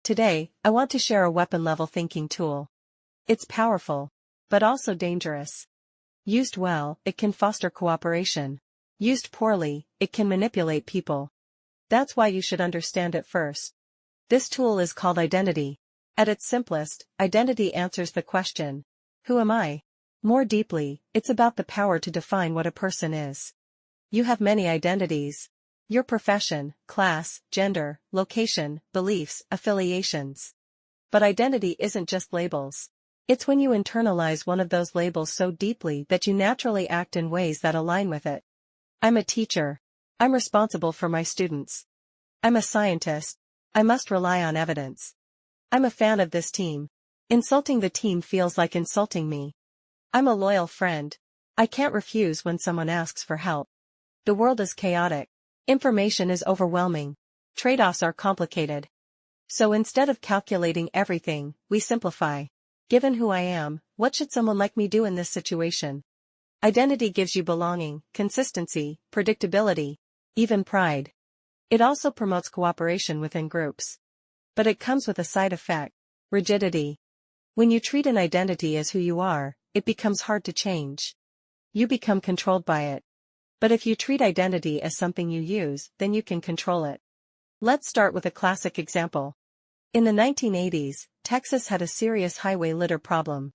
Today, I want to share a weapon-level thinking tool. It's powerful, but also dangerous. Used well, it can foster cooperation. Used poorly, it can manipulate people. That's why you should understand it first. This tool is called identity. At its simplest, identity answers the question, who am I? More deeply, it's about the power to define what a person is. You have many identities. Your profession, class, gender, location, beliefs, affiliations. But identity isn't just labels. It's when you internalize one of those labels so deeply that you naturally act in ways that align with it. I'm a teacher. I'm responsible for my students. I'm a scientist. I must rely on evidence. I'm a fan of this team. Insulting the team feels like insulting me. I'm a loyal friend. I can't refuse when someone asks for help. The world is chaotic. Information is overwhelming. Trade-offs are complicated. So instead of calculating everything, we simplify. Given who I am, what should someone like me do in this situation? Identity gives you belonging, consistency, predictability, even pride. It also promotes cooperation within groups. But it comes with a side effect: rigidity. When you treat an identity as who you are, it becomes hard to change. You become controlled by it. But if you treat identity as something you use, then you can control it. Let's start with a classic example. In the 1980s, Texas had a serious highway litter problem.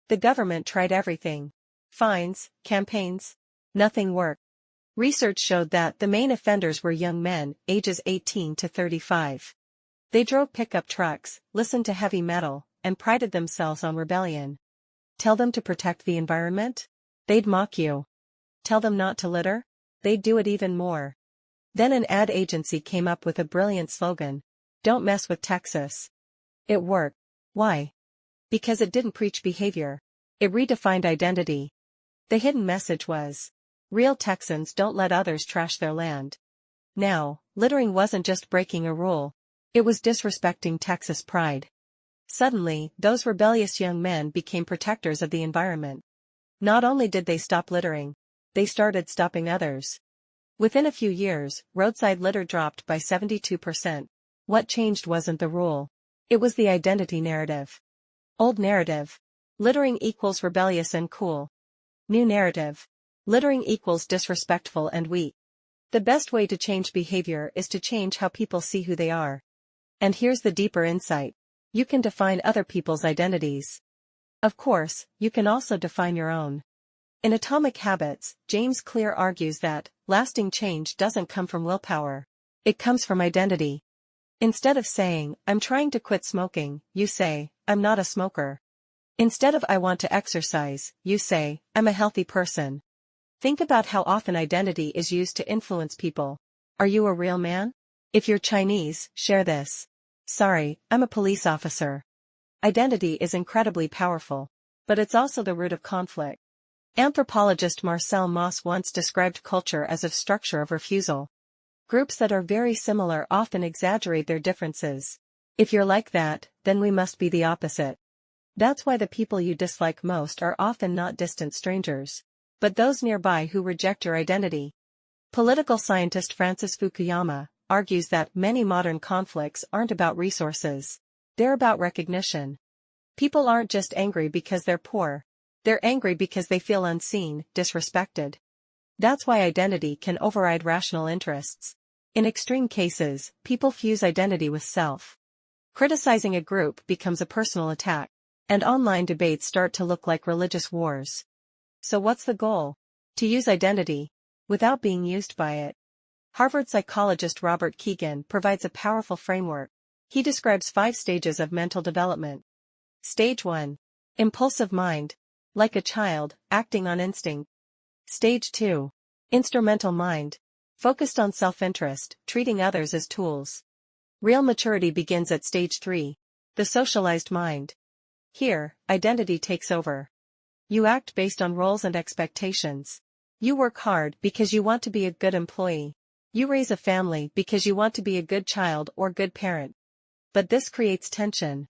The government tried everything. Fines, campaigns. Nothing worked. Research showed that the main offenders were young men, ages 18 to 35. They drove pickup trucks, listened to heavy metal, and prided themselves on rebellion. Tell them to protect the environment? They'd mock you. Tell them not to litter? They'd do it even more. Then an ad agency came up with a brilliant slogan: "Don't mess with Texas." It worked. Why? Because it didn't preach behavior. It redefined identity. The hidden message was, real Texans don't let others trash their land. Now, littering wasn't just breaking a rule. It was disrespecting Texas pride. Suddenly, those rebellious young men became protectors of the environment. Not only did they stop littering, they started stopping others. Within a few years, roadside litter dropped by 72%. What changed wasn't the rule. It was the identity narrative. Old narrative: littering equals rebellious and cool. New narrative: littering equals disrespectful and weak. The best way to change behavior is to change how people see who they are. And here's the deeper insight: you can define other people's identities. Of course, you can also define your own. In Atomic Habits, James Clear argues that lasting change doesn't come from willpower. It comes from identity. Instead of saying, "I'm trying to quit smoking," you say, "I'm not a smoker." Instead of "I want to exercise," you say, "I'm a healthy person." Think about how often identity is used to influence people. Are you a real man? If you're Chinese, share this. "Sorry, I'm a police officer." Identity is incredibly powerful. But it's also the root of conflict. Anthropologist Marcel Mauss once described culture as a structure of refusal. Groups that are very similar often exaggerate their differences. If you're like that, then we must be the opposite. That's why the people you dislike most are often not distant strangers, but those nearby who reject your identity. Political scientist Francis Fukuyama argues that many modern conflicts aren't about resources. They're about recognition. People aren't just angry because they're poor. They're angry because they feel unseen, disrespected. That's why identity can override rational interests. In extreme cases, people fuse identity with self. Criticizing a group becomes a personal attack, and online debates start to look like religious wars. So what's the goal? To use identity, without being used by it. Harvard psychologist Robert Keegan provides a powerful framework. He describes 5 stages of mental development. Stage 1. Impulsive mind. Like a child, acting on instinct. Stage 2. Instrumental mind. Focused on self-interest, treating others as tools. Real maturity begins at stage 3. The socialized mind. Here, identity takes over. You act based on roles and expectations. You work hard because you want to be a good employee. You raise a family because you want to be a good child or good parent. But this creates tension.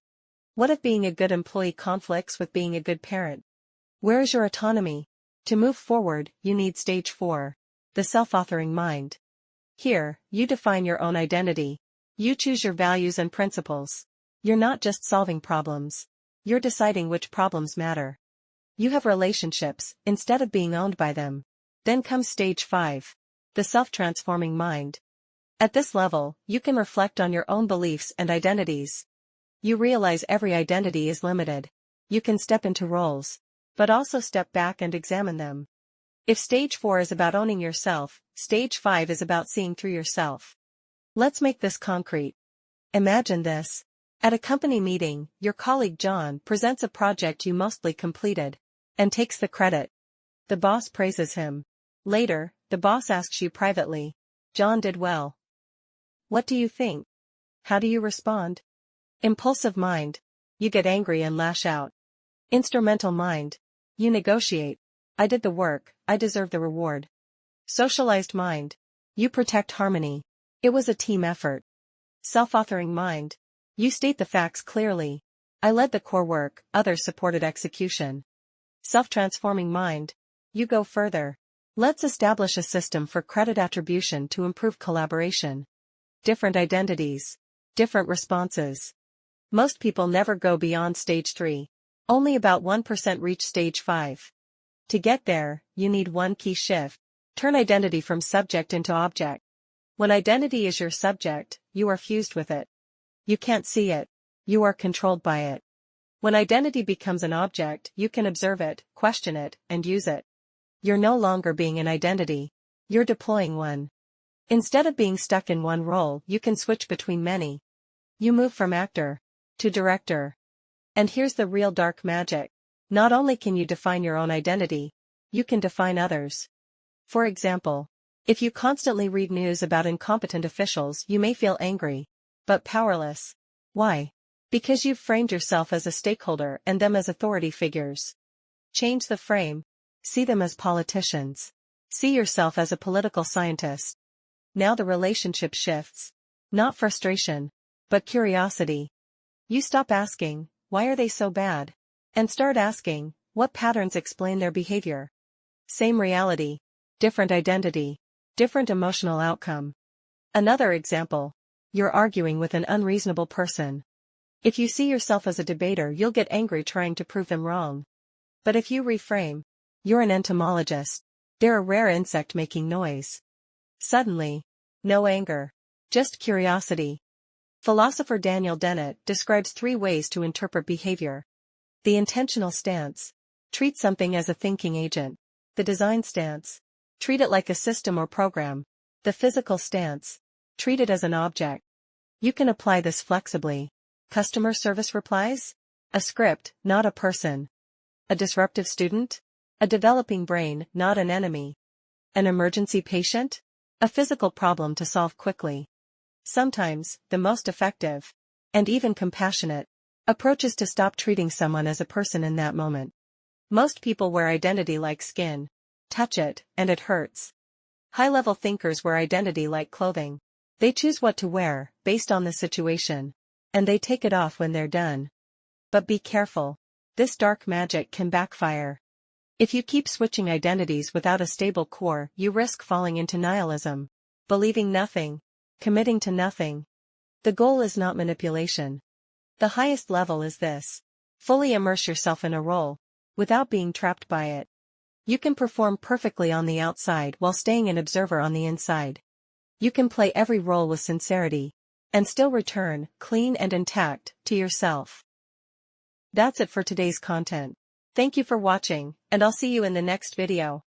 What if being a good employee conflicts with being a good parent? Where is your autonomy? To move forward, you need stage 4. The self-authoring mind. Here, you define your own identity. You choose your values and principles. You're not just solving problems. You're deciding which problems matter. You have relationships, instead of being owned by them. Then comes stage 5. The self-transforming mind. At this level, you can reflect on your own beliefs and identities. You realize every identity is limited. You can step into roles, but also step back and examine them. If stage 4 is about owning yourself, stage 5 is about seeing through yourself. Let's make this concrete. Imagine this. At a company meeting, your colleague John presents a project you mostly completed, and takes the credit. The boss praises him. Later, the boss asks you privately, "John did well. What do you think?" How do you respond? Impulsive mind. You get angry and lash out. Instrumental mind. You negotiate. "I did the work, I deserve the reward." Socialized mind. You protect harmony. "It was a team effort." Self-authoring mind. You state the facts clearly. "I led the core work, others supported execution." Self-transforming mind. You go further. "Let's establish a system for credit attribution to improve collaboration." Different identities. Different responses. Most people never go beyond stage 3. Only about 1% reach stage 5. To get there, you need one key shift. Turn identity from subject into object. When identity is your subject, you are fused with it. You can't see it. You are controlled by it. When identity becomes an object, you can observe it, question it, and use it. You're no longer being an identity. You're deploying one. Instead of being stuck in one role, you can switch between many. You move from actor to director. And here's the real dark magic. Not only can you define your own identity, you can define others. For example, if you constantly read news about incompetent officials, you may feel angry, but powerless. Why? Because you've framed yourself as a stakeholder and them as authority figures. Change the frame. See them as politicians. See yourself as a political scientist. Now the relationship shifts. Not frustration, but curiosity. You stop asking, "Why are they so bad?" and start asking, "What patterns explain their behavior?" Same reality, different identity, different emotional outcome. Another example. You're arguing with an unreasonable person. If you see yourself as a debater, you'll get angry trying to prove them wrong. But if you reframe, "You're an entomologist. They're a rare insect making noise." Suddenly, no anger, just curiosity. Philosopher Daniel Dennett describes 3 ways to interpret behavior. The intentional stance. Treat something as a thinking agent. The design stance. Treat it like a system or program. The physical stance. Treat it as an object. You can apply this flexibly. Customer service replies? A script, not a person. A disruptive student? A developing brain, not an enemy. An emergency patient? A physical problem to solve quickly. Sometimes, the most effective, and even compassionate, approach is to stop treating someone as a person in that moment. Most people wear identity like skin. Touch it, and it hurts. High-level thinkers wear identity like clothing. They choose what to wear, based on the situation, and they take it off when they're done. But be careful. This dark magic can backfire. If you keep switching identities without a stable core, you risk falling into nihilism. Believing nothing. Committing to nothing. The goal is not manipulation. The highest level is this. Fully immerse yourself in a role, without being trapped by it. You can perform perfectly on the outside while staying an observer on the inside. You can play every role with sincerity, and still return, clean and intact, to yourself. That's it for today's content. Thank you for watching, and I'll see you in the next video.